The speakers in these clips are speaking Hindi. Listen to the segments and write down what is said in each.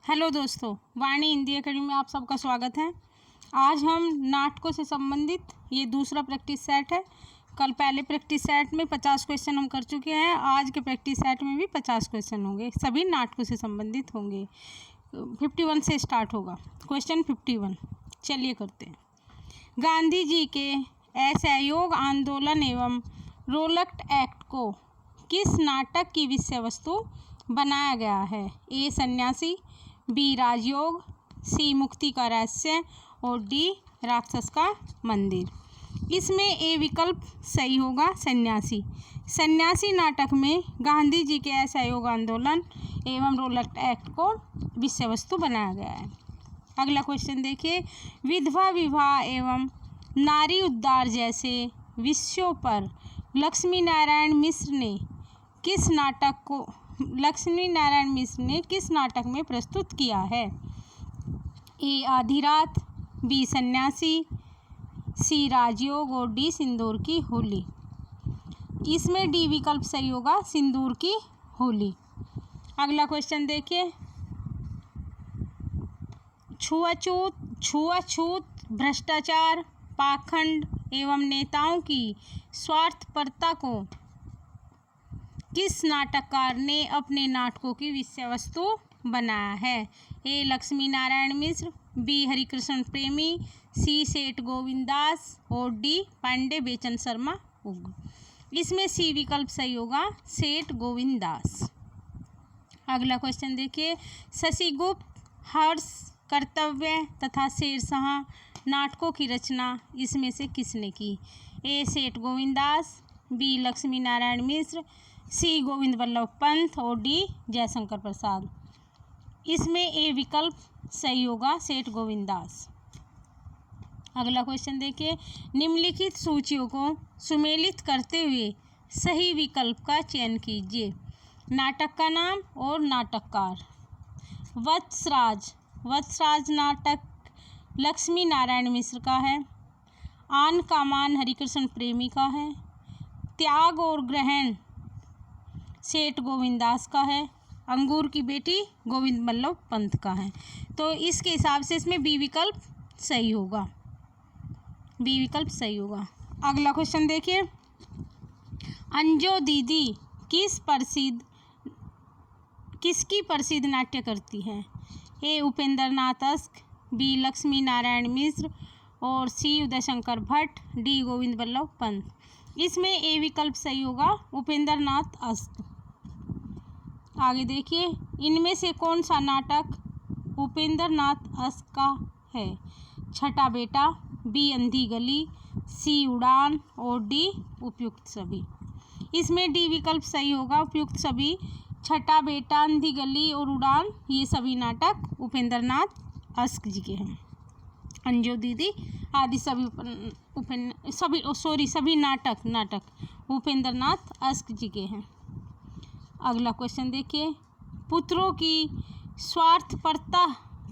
हेलो दोस्तों, वाणी हिंदी एकेडमी में आप सबका स्वागत है। आज हम नाटकों से संबंधित ये दूसरा प्रैक्टिस सेट है। कल पहले प्रैक्टिस सेट में 50 क्वेश्चन हम कर चुके हैं। आज के प्रैक्टिस सेट में भी 50 क्वेश्चन होंगे, सभी नाटकों से संबंधित होंगे। 51 से स्टार्ट होगा। क्वेश्चन 51 चलिए करते हैं। गांधी जी के असहयोग आंदोलन एवं रोलक एक्ट को किस नाटक की विषय वस्तु बनाया गया है? ए सन्यासी, बी राजयोग, सी मुक्ति का रहस्य और डी राक्षस का मंदिर। इसमें ए विकल्प सही होगा, सन्यासी। सन्यासी नाटक में गांधी जी के असहयोग आंदोलन एवं रोलक एक्ट को विषय वस्तु बनाया गया है। अगला क्वेश्चन देखिए। विधवा विवाह एवं नारी उद्धार जैसे विषयों पर लक्ष्मी नारायण मिश्र ने किस नाटक में प्रस्तुत किया है? ए आधी रात, बी सन्यासी, सी राजयोग और डी सिंदूर की होली। इसमें डी विकल्प सही होगा, सिंदूर की होली। अगला क्वेश्चन देखिए। छुआछूत, भ्रष्टाचार, पाखंड एवं नेताओं की स्वार्थपरता को किस नाटककार ने अपने नाटकों की विषय वस्तु बनाया है? ए लक्ष्मी नारायण मिश्र, बी हरिकृष्ण प्रेमी, सी सेठ गोविंद दास और डी पांडे बेचन शर्मा उग्र। इसमें सी विकल्प सही होगा, सेठ गोविंद दास। अगला क्वेश्चन देखिए। शशिगुप्त, हर्ष, कर्तव्य तथा शेरशाह नाटकों की रचना इसमें से किसने की? ए सेठ गोविंद दास, बी लक्ष्मी नारायण मिश्र, सी गोविंद बल्लभ पंत और डी जयशंकर प्रसाद। इसमें ए विकल्प सही होगा, सेठ गोविंद दास। अगला क्वेश्चन देखिए। निम्नलिखित सूचियों को सुमेलित करते हुए सही विकल्प का चयन कीजिए। नाटक का नाम और नाटककार। वत्सराज नाटक लक्ष्मी नारायण मिश्र का है। आन का मान हरिकृष्ण प्रेमी का है। त्याग और ग्रहण सेठ गोविंद दास का है। अंगूर की बेटी गोविंद बल्लभ पंत का है। तो इसके हिसाब से इसमें बी विकल्प सही होगा, बी विकल्प सही होगा। अगला क्वेश्चन देखिए। अंजो दीदी किसकी प्रसिद्ध नाट्य करती है? ए उपेंद्र नाथ अस्क, बी लक्ष्मी नारायण मिश्र और सी उदय शंकर भट्ट, डी गोविंद बल्लभ पंत। इसमें ए विकल्प सही होगा, उपेंद्र नाथ अस्क। आगे देखिए। इनमें से कौन सा नाटक उपेंद्र नाथ अस्क का है? छठा बेटा, बी अंधी गली, सी उड़ान और डी उपयुक्त सभी। इसमें डी विकल्प सही होगा, उपयुक्त सभी। छठा बेटा, अंधी गली और उड़ान ये सभी नाटक उपेंद्र नाथ अस्क जी के हैं। अंजो दीदी आदि सभी नाटक उपेंद्र नाथ अस्क जी के हैं। अगला क्वेश्चन देखिए। पुत्रों की स्वार्थपरता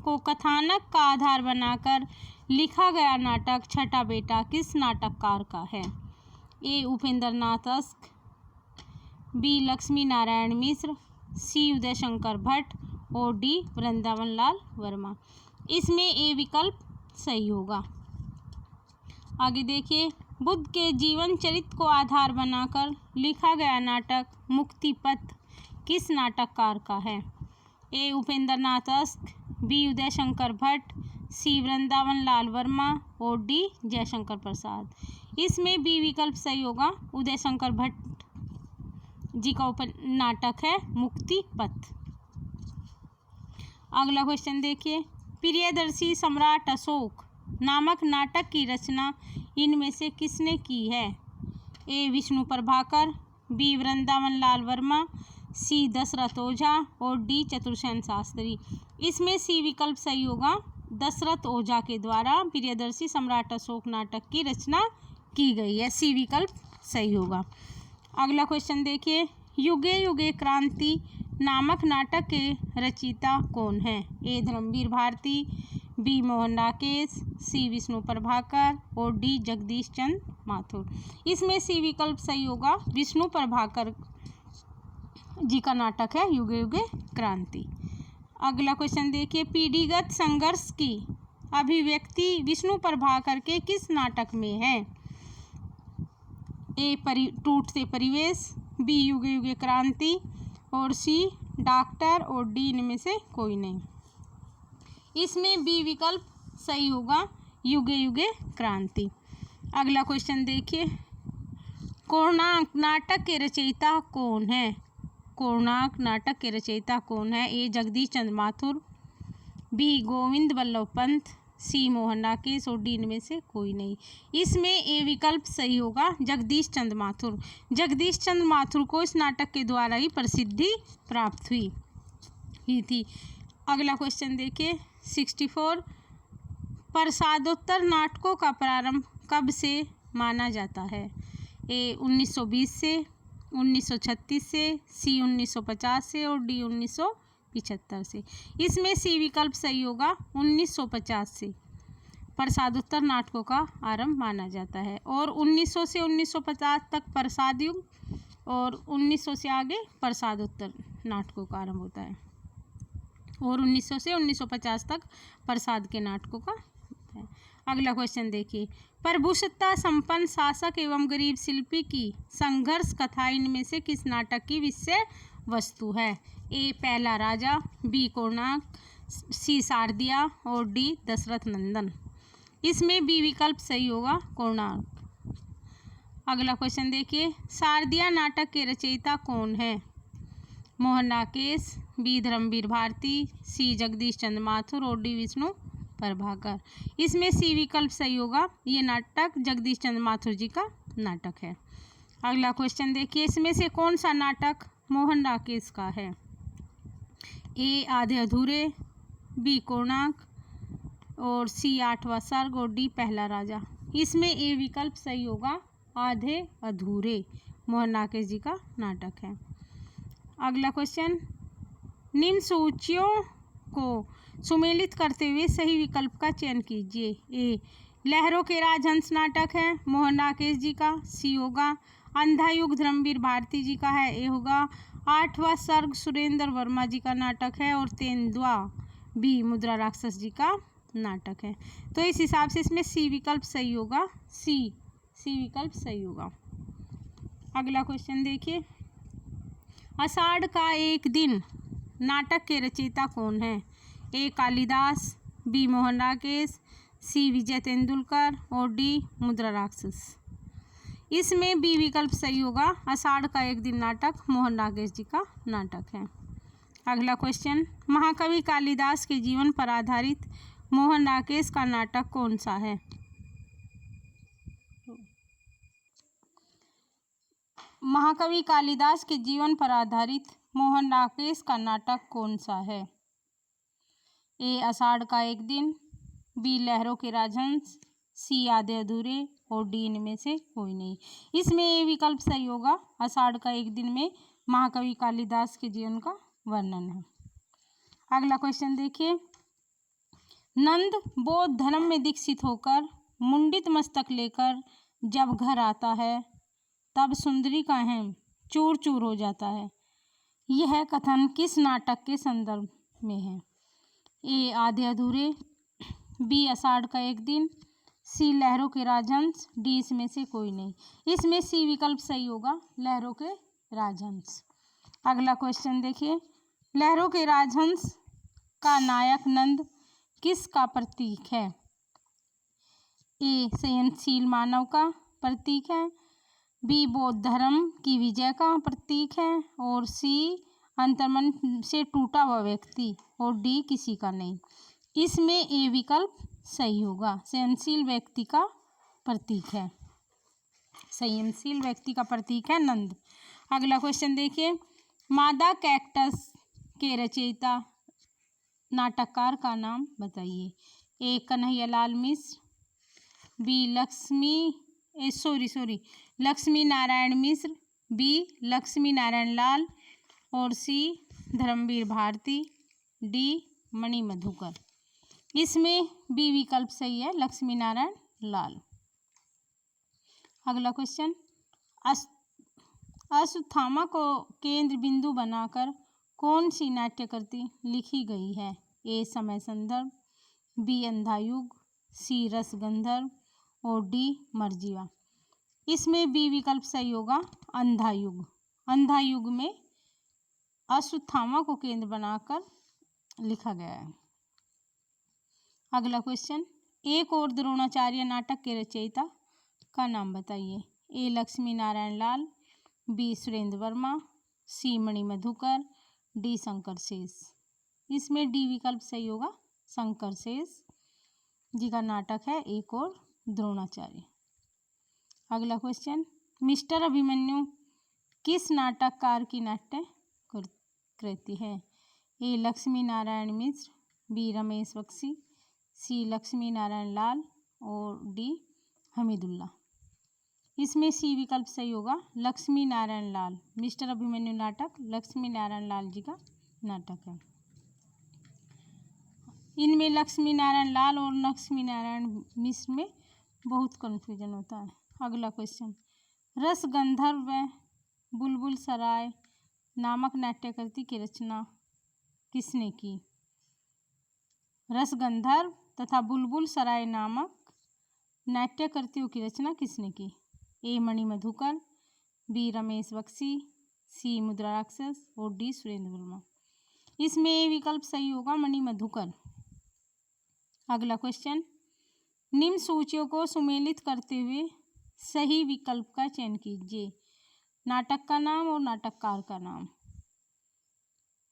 को कथानक का आधार बनाकर लिखा गया नाटक छठा बेटा किस नाटककार का है? ए उपेंद्र नाथ अस्क, बी लक्ष्मी नारायण मिश्र, सी उदय शंकर भट्ट और डी वृंदावन लाल वर्मा। इसमें ए विकल्प सही होगा। आगे देखिए। बुद्ध के जीवन चरित्र को आधार बनाकर लिखा गया नाटक मुक्ति पथ किस नाटककार का है? ए उपेंद्र नाथ अस्क, बी उदय शंकर भट्ट, सी वृंदावन लाल वर्मा और डी जयशंकर प्रसाद। इसमें बी विकल्प सही होगा, उदय शंकर भट्ट जी का नाटक है मुक्ति पथ। अगला क्वेश्चन देखिए। प्रियदर्शी सम्राट अशोक नामक नाटक की रचना इनमें से किसने की है? ए विष्णु प्रभाकर, बी वृंदावन लाल वर्मा, सी दशरथ ओझा और डी चतुर्सेन शास्त्री। इसमें सी विकल्प सही होगा, दशरथ ओझा के द्वारा प्रियदर्शी सम्राट अशोक नाटक की रचना की गई है, सी विकल्प सही होगा। अगला क्वेश्चन देखिए। युगे युगे क्रांति नामक नाटक के रचयिता कौन है? ए धर्मवीर भारती, बी मोहन राकेश, सी विष्णु प्रभाकर और डी जगदीश चंद्र माथुर। इसमें सी विकल्प सही होगा, विष्णु प्रभाकर जी का नाटक है युगे युगे क्रांति। अगला क्वेश्चन देखिए, पीढ़ीगत संघर्ष की अभिव्यक्ति विष्णु प्रभाकर के किस नाटक में है? ए टूटते परिवेश, बी युगे युगे क्रांति, और सी डॉक्टर, और डी इनमें से कोई नहीं। इसमें बी विकल्प सही होगा, युगे युगे क्रांति। अगला क्वेश्चन देखिए, कोणार्क नाटक के रचयिता कौन है? कोणार्क नाटक के रचयिता कौन है? ए जगदीश चंद्र माथुर, बी गोविंद बल्लभ पंत, सी मोहन राकेश, और डी इनमें से कोई नहीं। इसमें ए विकल्प सही होगा, जगदीश चंद्र माथुर। जगदीश चंद्र माथुर को इस नाटक के द्वारा ही प्रसिद्धि प्राप्त हुई थी। अगला क्वेश्चन देखिए, 64, प्रसादोत्तर नाटकों का प्रारंभ कब से माना जाता है? ए 1920 से, 1936 से, सी 1950 से, और डी 1975 से। इसमें सी विकल्प सही होगा, 1950 से प्रसादोत्तर नाटकों का आरंभ माना जाता है। और 1900 से 1950 तक प्रसाद युग, और 1900 से आगे प्रसादोत्तर नाटकों का आरंभ होता है, और 1900 से 1950 तक प्रसाद के नाटकों का होता है। अगला क्वेश्चन देखिए, प्रभुसत्ता संपन्न शासक एवं गरीब शिल्पी की संघर्ष कथा इनमें से किस नाटक की विषय वस्तु है? ए पहला राजा, बी कोणार्क, सी शारदिया, और डी दशरथ नंदन। इसमें बी विकल्प सही होगा, कोणार्क। अगला क्वेश्चन देखिए, शारदिया नाटक के रचयिता कौन है? मोहन राकेश, बी धर्मवीर भारती, सी जगदीश चंद्र माथुर, और डी विष्णु प्रभाकर। इसमें सी विकल्प सही होगा, ये नाटक जगदीश चंद्र माथुर जी का नाटक है। अगला क्वेश्चन देखिए, इसमें से कौन सा नाटक मोहन राकेश का है? ए आधे अधूरे, बी कोणार्क, और सी आठवां सर्ग, और डी पहला राजा। इसमें ए विकल्प सही होगा, आधे अधूरे मोहन राकेश जी का नाटक है। अगला क्वेश्चन, निम्न सूचियों को सुमेलित करते हुए सही विकल्प का चयन कीजिए। ए लहरों के राजहंस नाटक है मोहन राकेश जी का, सी होगा अंधा युग धर्मवीर भारती जी का है, ए होगा आठवां सर्ग सुरेंद्र वर्मा जी का नाटक है, और तेंदुआ बी मुद्रा राक्षस जी का नाटक है। तो इस हिसाब से इसमें सी विकल्प सही होगा, सी विकल्प सही होगा। अगला क्वेश्चन देखिए, आषाढ़ का एक दिन नाटक के रचयिता कौन है? ए कालिदास, बी मोहन राकेश, सी विजय तेंदुलकर, और डी मुद्रा राक्षस। इसमें बी विकल्प सही होगा, आषाढ़ का एक दिन नाटक मोहन राकेश जी का नाटक है। अगला क्वेश्चन, महाकवि कालिदास के जीवन पर आधारित मोहन राकेश का नाटक कौन सा है? महाकवि कालिदास के जीवन पर आधारित मोहन राकेश का नाटक कौन सा है? ए आषाढ़ का एक दिन, बी लहरों के राजहंस, सी आधे अधूरे, और डी इनमें से कोई नहीं। इसमें ए विकल्प सही होगा, आषाढ़ का एक दिन में महाकवि कालिदास के जीवन का वर्णन है। अगला क्वेश्चन देखिए, नंद बौद्ध धर्म में दीक्षित होकर मुंडित मस्तक लेकर जब घर आता है तब सुंदरी का हेम चूर चूर हो जाता है। यह कथन किस नाटक के संदर्भ में है? ए आधे अधूरे, बी आषाढ़ का एक दिन, सी लहरों के राजहंस, डी इसमें से कोई नहीं। इसमें सी विकल्प सही होगा, लहरों के राजहंस। अगला क्वेश्चन देखिए, लहरों के राजहंस का नायक नंद किसका प्रतीक है? ए संयमशील मानव का प्रतीक है, बी बौद्ध धर्म की विजय का प्रतीक है, और सी अंतर्मन से टूटा हुआ व्यक्ति, और डी किसी का नहीं। इसमें ए विकल्प सही होगा, संयमशील व्यक्ति का प्रतीक है, संयमशील व्यक्ति का प्रतीक है नंद। अगला क्वेश्चन देखिए, मादा कैक्टस के रचयिता नाटककार का नाम बताइए। ए कन्हैयालाल मिश्र, बी लक्ष्मी नारायण मिश्र, बी लक्ष्मी नारायण लाल, और सी धर्मवीर भारती, डी मणि मधुकर। इसमें बी विकल्प सही है, लक्ष्मी नारायण लाल। अगला क्वेश्चन, अश्वत्थामा को केंद्र बिंदु बनाकर कौन सी नाट्य कृति लिखी गई है? ए समय संदर्भ, बी अंधा युग, सी रस गंधर्व और डी मरजीवा। इसमें बी विकल्प सही होगा, अंधा युग। अंधा युग में अश्वत्थामा को केंद्र बनाकर लिखा गया है। अगला क्वेश्चन, एक और द्रोणाचार्य नाटक के रचयिता का नाम बताइए। ए लक्ष्मी नारायण लाल, बी सुरेंद्र वर्मा, सी मणि मधुकर, डी शंकर शेष। इसमें डी विकल्प सही होगा, शंकर शेष जी का नाटक है एक और द्रोणाचार्य। अगला क्वेश्चन, मिस्टर अभिमन्यु किस नाटककार की नाट्य कृति है? ए लक्ष्मी नारायण मिश्र, बी रमेश बख्शी, सी लक्ष्मी नारायण लाल और डी हमीदुल्ला। इसमें सी विकल्प सही होगा, लक्ष्मी नारायण लाल। मिस्टर अभिमन्यु नाटक लक्ष्मी नारायण लाल जी का नाटक है। इनमें लक्ष्मी नारायण लाल और लक्ष्मी नारायण मिश्र में बहुत कन्फ्यूजन होता है। अगला क्वेश्चन, रस गंधर्व व बुलबुल सराय नामक नाट्यकृति की रचना किसने की? रस गंधर्व तथा बुलबुल सराय नामक नाट्यकृतियों की रचना किसने की? ए मणि मधुकर, बी रमेश बख्शी, सी मुद्रा राक्षस और डी सुरेंद्र वर्मा। इसमें ए विकल्प सही होगा, मणि मधुकर। अगला क्वेश्चन, निम्न सूचियों को सुमेलित करते हुए सही विकल्प का चयन कीजिए। नाटक का नाम और नाटककार का नाम।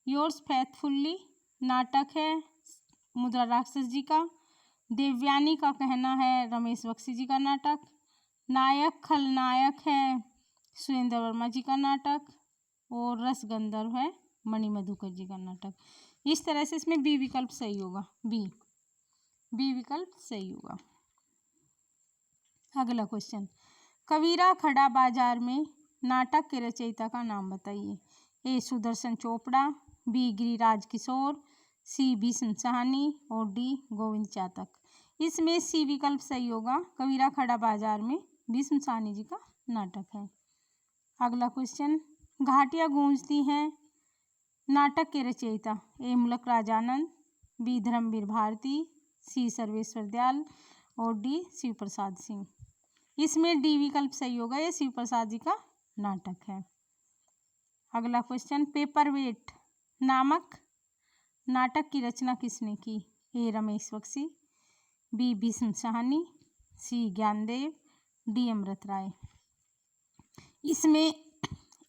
योर्स फेथफुल्ली नाटक है मुद्रा राक्षस जी का। देवयानी का कहना है रमेश बख्शी जी का नाटक। नायक खलनायक है सुरेंद्र वर्मा जी का नाटक और रस गंधर्व है मणि मधुकर जी का नाटक। इस तरह से इसमें बी विकल्प सही होगा, बी विकल्प सही होगा। अगला क्वेश्चन, कबीरा खड़ा बाजार में नाटक के रचयिता का नाम बताइए। ए सुदर्शन चोपड़ा, बी गिरिराज किशोर, सी भीष्म साहनी और डी गोविंद चातक। इसमें सी विकल्प सही होगा, कबीरा खड़ा बाजार में भीष्म साहनी जी का नाटक है। अगला क्वेश्चन, घाटियाँ गूंजती हैं नाटक के रचयिता। ए मुलक राजानंद, बी धर्मवीर भारती, सी सर्वेश्वर दयाल और डी शिव प्रसाद सिंह। इसमें डी विकल्प सही होगा, ये शिव प्रसाद जी का नाटक है। अगला क्वेश्चन, पेपरवेट नामक नाटक की रचना किसने की? ए रमेश बख्शी, बी भीष्म साहनी, सी ज्ञानदेव, डी अमृत राय। इसमें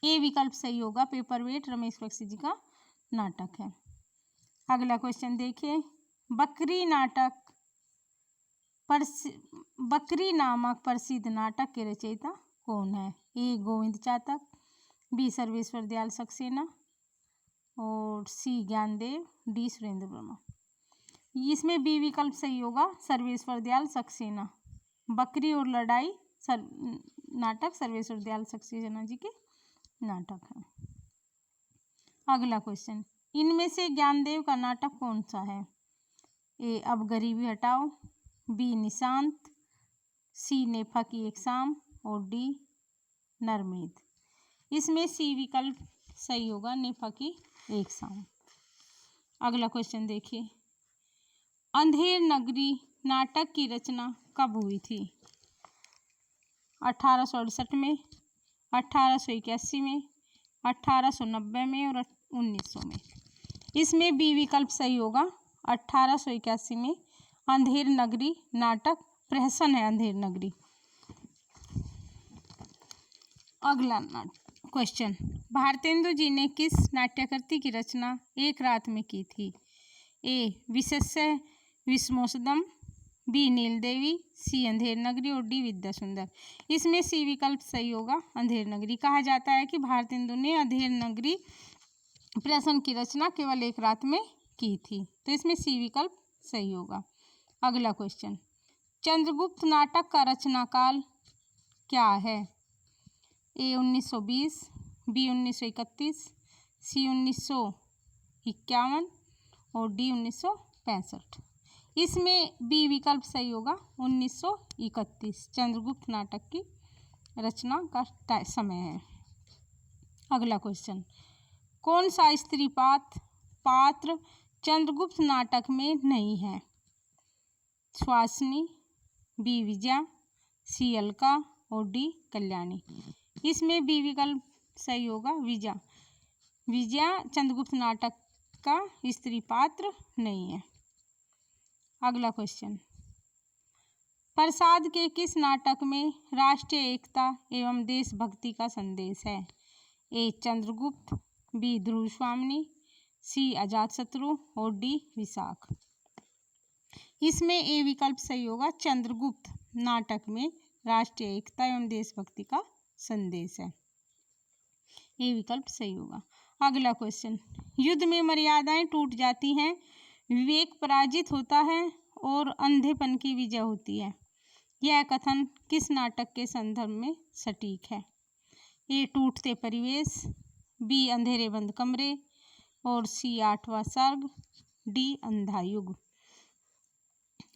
ए विकल्प सही होगा, पेपरवेट रमेश बख्शी जी का नाटक है। अगला क्वेश्चन देखिए, बकरी नामक प्रसिद्ध नाटक के रचयिता कौन है? ए गोविंद चातक, बी सर्वेश्वर दयाल सक्सेना और सी ज्ञानदेव, डी सुरेंद्र वर्मा। इसमें बी विकल्प सही होगा, सर्वेश्वर दयाल सक्सेना। बकरी और लड़ाई नाटक सर्वेश्वर दयाल सक्सेना जी के नाटक है। अगला क्वेश्चन, इनमें से ज्ञानदेव का नाटक कौन सा है? ए अब गरीबी हटाओ, बी निशांत, सी नेफा की एक शाम और डी नरमेद। इसमें सी विकल्प सही होगा, नेफा की एक शाम। अगला क्वेश्चन देखिए, अंधेर नगरी नाटक की रचना कब हुई थी? 1868 में, 1881 में, 1890 में और 1900 में। इसमें बी विकल्प सही होगा, 1881 में अंधेर नगरी नाटक प्रहसन है अंधेर नगरी। अगला क्वेश्चन, भारतेंदु जी ने किस नाट्यकृति की रचना एक रात में की थी? ए विशेष्य विश्वमोसदम, बी नील देवी, सी अंधेर नगरी और डी विद्या सुंदर। इसमें सी विकल्प सही होगा, अंधेर नगरी। कहा जाता है कि भारतेंदु ने अंधेर नगरी प्रहसन की रचना केवल एक रात में की थी, तो इसमें सी विकल्प सही होगा। अगला क्वेश्चन, चंद्रगुप्त नाटक का रचना काल क्या है? ए 1920, बी 1931, सी 1951 और डी 1965। इसमें बी विकल्प सही होगा, 1931 चंद्रगुप्त नाटक की रचना का समय है। अगला क्वेश्चन, कौन सा स्त्री पात्र चंद्रगुप्त नाटक में नहीं है? सुहासिनी, बी विजया, सी अलका और डी कल्याणी। इसमें बी विकल्प सही होगा, विजया। विजया चंद्रगुप्त नाटक का स्त्री पात्र नहीं है। अगला क्वेश्चन, प्रसाद के किस नाटक में राष्ट्रीय एकता एवं देशभक्ति का संदेश है? ए चंद्रगुप्त, बी ध्रुव स्वामिनी, सी अजातशत्रु और डी विशाख। इसमें ए विकल्प सही होगा, चंद्रगुप्त नाटक में राष्ट्रीय एकता एवं देशभक्ति का संदेश है, ए विकल्प सही होगा। अगला क्वेश्चन, युद्ध में मर्यादाएं टूट जाती हैं, विवेक पराजित होता है और अंधेपन की विजय होती है। यह कथन किस नाटक के संदर्भ में सटीक है? ए टूटते परिवेश, बी अंधेरे बंद कमरे और सी आठवां सर्ग, डी अंधा युग।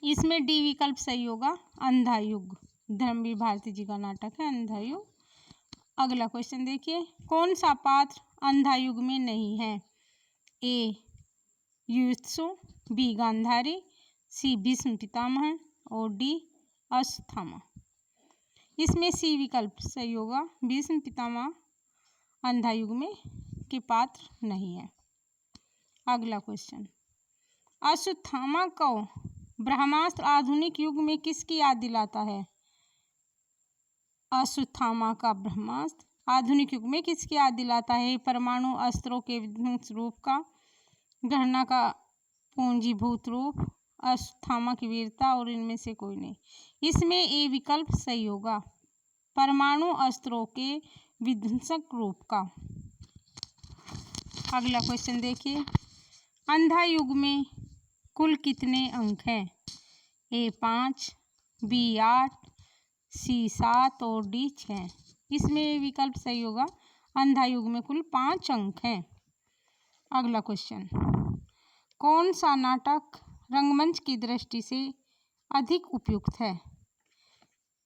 इसमें डी विकल्प सही होगा, अंधा युग। धर्मवीर भारती जी का नाटक है अंधा युग। अगला क्वेश्चन देखिए, कौन सा पात्र अंधा युग में नहीं है? ए युयुत्सु, बी गांधारी, सी भीष्म पितामह और डी अश्वत्थामा। इसमें सी विकल्प सही होगा, भीष्म पितामह अंधा युग में के पात्र नहीं है। अगला क्वेश्चन, अश्वत्थामा को ब्रह्मास्त्र आधुनिक युग में किसकी याद दिलाता है? अश्वत्थामा का ब्रह्मास्त्र आधुनिक युग में किसकी याद दिलाता है? परमाणु अस्त्रों के विध्वंस रूप का, गणना का पूंजीभूत रूप, अश्वत्थामा की वीरता और इनमें से कोई नहीं। इसमें ए विकल्प सही होगा, परमाणु अस्त्रों के विध्वंसक रूप का। अगला क्वेश्चन देखिए, अंधा युग में कुल कितने अंक हैं? ए 5, बी 8, सी 7 और डी 6। इसमें विकल्प सही होगा, अंधा युग में कुल 5 अंक हैं। अगला क्वेश्चन, कौन सा नाटक रंगमंच की दृष्टि से अधिक उपयुक्त है?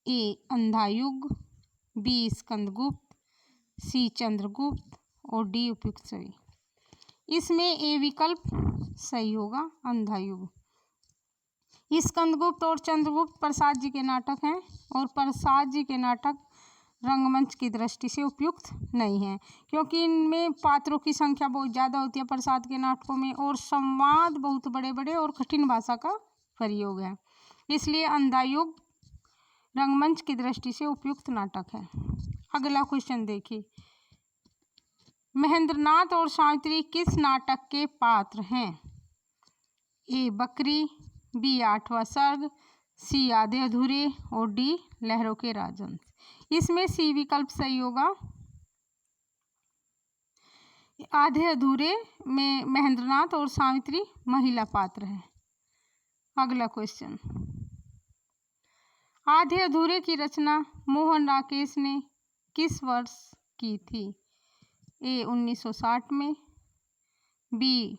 ए अंधा युग, बी स्कंदगुप्त, सी चंद्रगुप्त और डी उपयुक्त सभी। इसमें ए विकल्प सही होगा, अंधा युग। स्कंदगुप्त और चंद्रगुप्त प्रसाद जी के नाटक हैं और प्रसाद जी के नाटक रंगमंच की दृष्टि से उपयुक्त नहीं है, क्योंकि इनमें पात्रों की संख्या बहुत ज़्यादा होती है प्रसाद के नाटकों में, और संवाद बहुत बड़े बड़े और कठिन भाषा का प्रयोग है। इसलिए अंधा युग रंगमंच की दृष्टि से उपयुक्त नाटक है। अगला क्वेश्चन देखिए, महेंद्रनाथ और सावित्री किस नाटक के पात्र हैं? ए बकरी, बी आठवां सर्ग, सी आधे अधूरे और डी लहरों के राजवंश। इसमें सी विकल्प सही होगा, आधे अधूरे में महेंद्रनाथ और सावित्री महिला पात्र है। अगला क्वेश्चन, आधे अधूरे की रचना मोहन राकेश ने किस वर्ष की थी? ए 1960 में, बी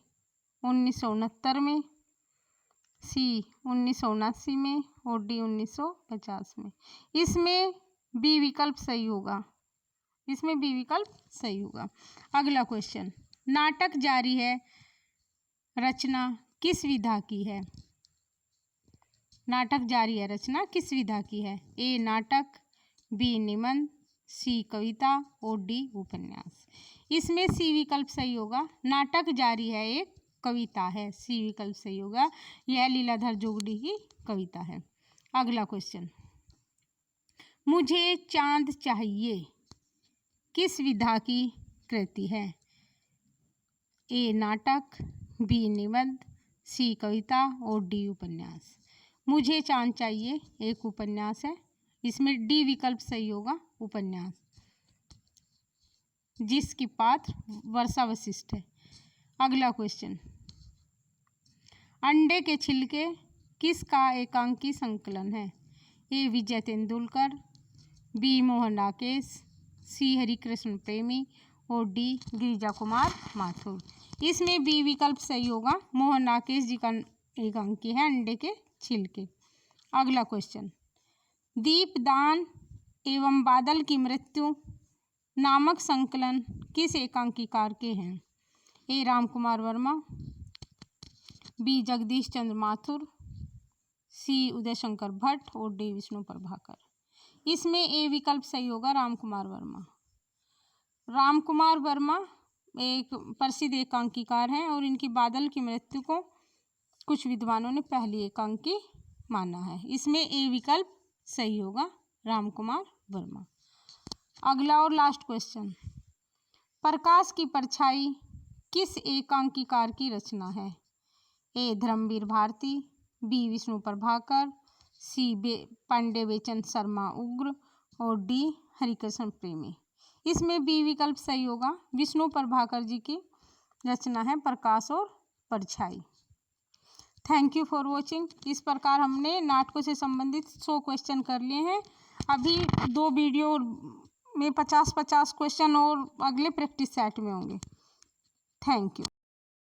1969 में, सी 1979 में और डी 1950 में। इसमें बी विकल्प सही होगा, इसमें बी विकल्प सही होगा। अगला क्वेश्चन, नाटक जारी है रचना किस विधा की है? नाटक जारी है रचना किस विधा की है? ए नाटक, बी निबंध, सी कविता और डी उपन्यास। इसमें सी विकल्प सही होगा, नाटक जारी है एक कविता है, सी विकल्प सही होगा, यह लीलाधर जोगड़ी की कविता है। अगला क्वेश्चन, मुझे चांद चाहिए किस विधा की कृति है? ए नाटक, बी निबंध, सी कविता और डी उपन्यास। मुझे चांद चाहिए एक उपन्यास है, इसमें डी विकल्प सही होगा, उपन्यास, जिसकी पात्र वर्षा वशिष्ठ है। अगला क्वेश्चन, अंडे के छिलके किसका एकांकी संकलन है? ए विजय तेंदुलकर, बी मोहन राकेश, सी हरिकृष्ण प्रेमी और डी गिरिजा कुमार माथुर। इसमें बी विकल्प सही होगा, मोहन राकेश जी का एकांकी है अंडे के छिलके। अगला क्वेश्चन, दीपदान एवं बादल की मृत्यु नामक संकलन किस एकांकीकार के हैं? ए राम कुमार वर्मा, बी जगदीश चंद्र माथुर, सी उदय शंकर भट्ट और डी विष्णु प्रभाकर। इसमें ए विकल्प सही होगा, राम कुमार वर्मा। राम कुमार वर्मा एक प्रसिद्ध एकांकीकार हैं और इनकी बादल की मृत्यु को कुछ विद्वानों ने पहली एकांकी माना है। इसमें ए विकल्प सही होगा, राम कुमार वर्मा। अगला और लास्ट क्वेश्चन, प्रकाश की परछाई किस एकांकीकार की रचना है? ए धर्मवीर भारती, बी विष्णु प्रभाकर, सी पांडे बेचन शर्मा उग्र और डी हरिकृष्ण प्रेमी। इसमें बी विकल्प सही होगा, विष्णु प्रभाकर जी की रचना है प्रकाश और परछाई। Thank you for watching. इस प्रकार हमने नाटकों से संबंधित 100 क्वेश्चन कर लिए हैं। अभी 2 वीडियो में 50-50 क्वेश्चन और अगले प्रैक्टिस सेट में होंगे। Thank you.